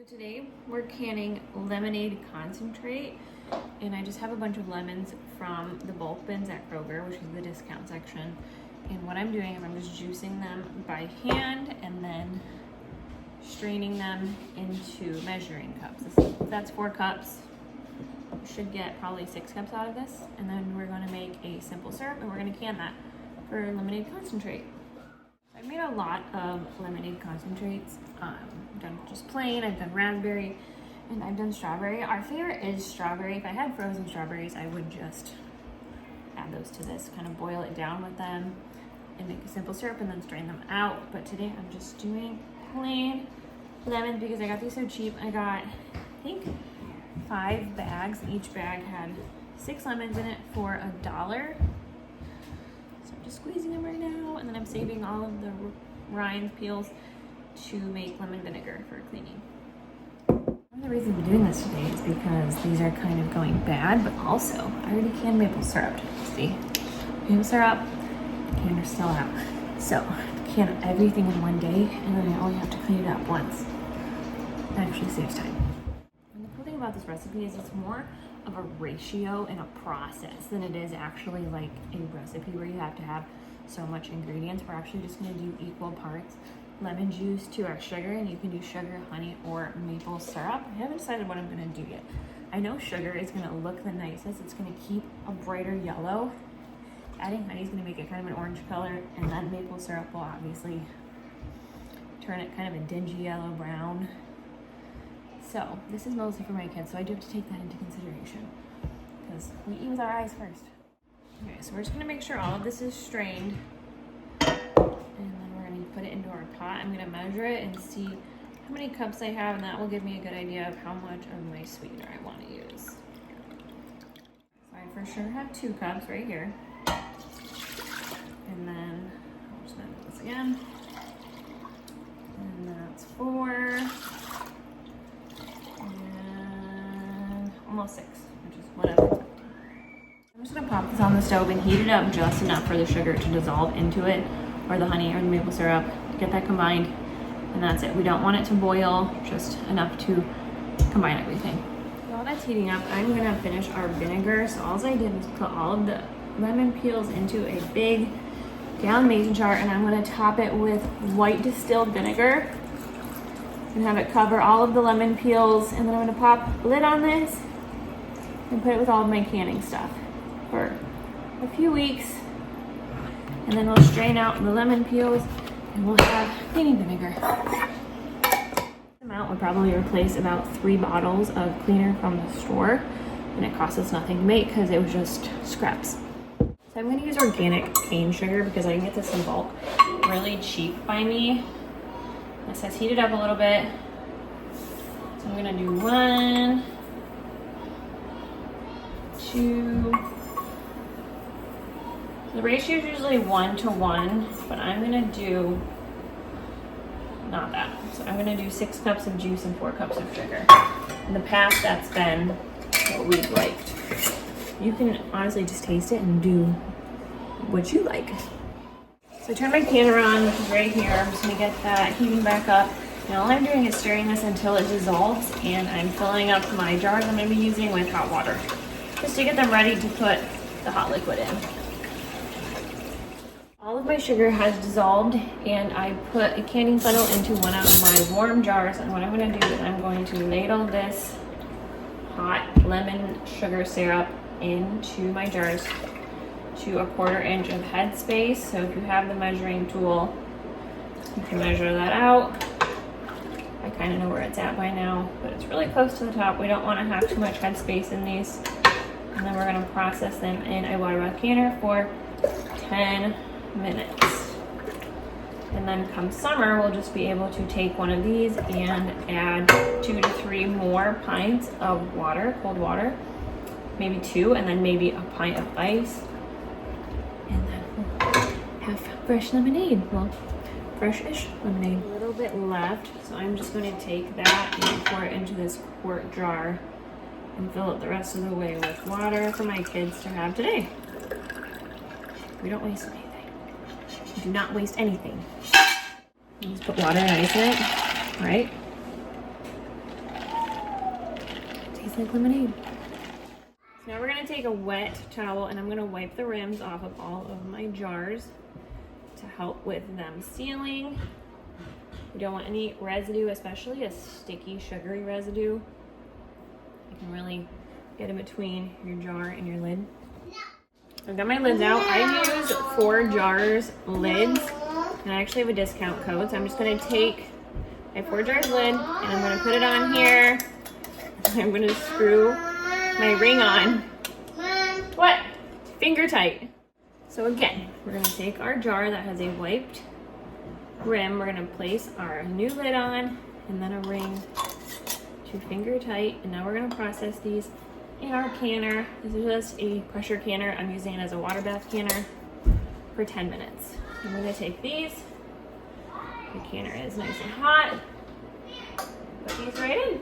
Today we're canning lemonade concentrate, and I just have a bunch of lemons from the bulk bins at Kroger, which is the discount section. And what I'm doing is I'm just juicing them by hand and then straining them into measuring cups. That's 4 cups. We should get probably 6 cups out of this, and then we're going to make a simple syrup and we're going to can that for lemonade concentrate. I've made a lot of lemonade concentrates. I've done just plain, I've done raspberry, and I've done strawberry. Our favorite is strawberry. If I had frozen strawberries, I would just add those to this, kind of boil it down with them and make a simple syrup and then strain them out. But today I'm just doing plain lemons because I got these so cheap. I got, I think, 5 bags, and each bag had 6 lemons in it for $1. So I'm just squeezing them right now, and then I'm saving all of the rinds, peels, to make lemon vinegar for cleaning. One of the reasons I'm doing this today is because these are kind of going bad, but also I already canned maple syrup. See, maple syrup, can are still out. So I can everything in one day, and then I only have to clean it up once. It actually saves time. And the cool thing about this recipe is it's more of a ratio and a process than it is actually like a recipe where you have to have so much ingredients. We're actually just going to do equal parts lemon juice to our sugar, and you can do sugar, honey, or maple syrup. I haven't decided what I'm going to do yet. I know sugar is going to look the nicest. It's going to keep a brighter yellow. Adding honey is going to make it kind of an orange color, and then maple syrup will obviously turn it kind of a dingy yellow brown. So this is mostly for my kids, so I do have to take that into consideration because we eat with our eyes first. Okay, so we're just going to make sure all of this is strained, and then we're going to put it into our pot. I'm going to measure it and see how many cups I have, and that will give me a good idea of how much of my sweetener I want to use. So I for sure have 2 cups right here. And then I'll just measure this again. And that's 4. And almost 6, which is whatever. I'm just gonna pop this on the stove and heat it up just enough for the sugar to dissolve into it, or the honey or the maple syrup, to get that combined. And that's it. We don't want it to boil, just enough to combine everything. While that's heating up, I'm gonna finish our vinegar. So all I did was put all of the lemon peels into a big gallon mason jar, and I'm gonna top it with white distilled vinegar and have it cover all of the lemon peels. And then I'm gonna pop a lid on this and put it with all of my canning stuff for a few weeks, and then we'll strain out the lemon peels and we'll have cleaning vinegar. This amount would probably replace about 3 bottles of cleaner from the store, and it costs us nothing to make because it was just scraps. So I'm going to use organic cane sugar because I can get this in bulk really cheap by me. This has heated up a little bit, so I'm going to do 1, 2. The ratio is usually 1 to 1, but I'm gonna do not that. So I'm gonna do 6 cups of juice and 4 cups of sugar. In the past, that's been what we've liked. You can honestly just taste it and do what you like. So I turned my canner on, which is right here. I'm just gonna get that heating back up. And all I'm doing is stirring this until it dissolves, and I'm filling up my jars I'm gonna be using with hot water, just to get them ready to put the hot liquid in. All of my sugar has dissolved, and I put a canning funnel into one of my warm jars, and what I'm going to do is I'm going to ladle this hot lemon sugar syrup into my jars to a 1/4 inch of head space. So if you have the measuring tool, you can measure that out. I kind of know where it's at by now, but it's really close to the top. We don't want to have too much head space in these. And then we're going to process them in a water bath canner for 10 minutes. And then come summer, we'll just be able to take one of these and add 2 to 3 more pints of water, cold water, maybe 2, and then maybe a pint of ice. And then we'll have fresh lemonade. Well, fresh-ish lemonade. A little bit left, so I'm just going to take that and pour it into this quart jar and fill it the rest of the way with water for my kids to have today. We don't waste anything. We do not waste anything. You just put water and ice in it, right? like lemonade. So now we're gonna take a wet towel and I'm gonna wipe the rims off of all of my jars to help with them sealing. You don't want any residue, especially a sticky, sugary residue. You can really get in between your jar and your lid. I've got my lids out. I use ForJars lids, and I actually have a discount code. So I'm just gonna take my ForJars lid and I'm gonna put it on here. I'm gonna screw my ring on. What? Finger tight. So again, we're gonna take our jar that has a wiped rim. We're gonna place our new lid on and then a ring to finger tight. And now we're gonna process these in our canner. This is just a pressure canner. I'm using it as a water bath canner for 10 minutes. I'm gonna take these. The canner is nice and hot. Put these right in.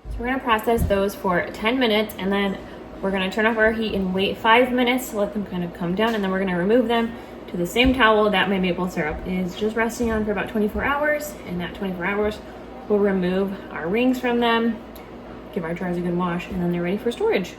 So we're gonna process those for 10 minutes and then we're gonna turn off our heat and wait 5 minutes to let them kind of come down, and then we're gonna remove them to the same towel that my maple syrup is just resting on for about 24 hours. And that 24 hours, we'll remove our rings from them, give our jars a good wash, and then they're ready for storage.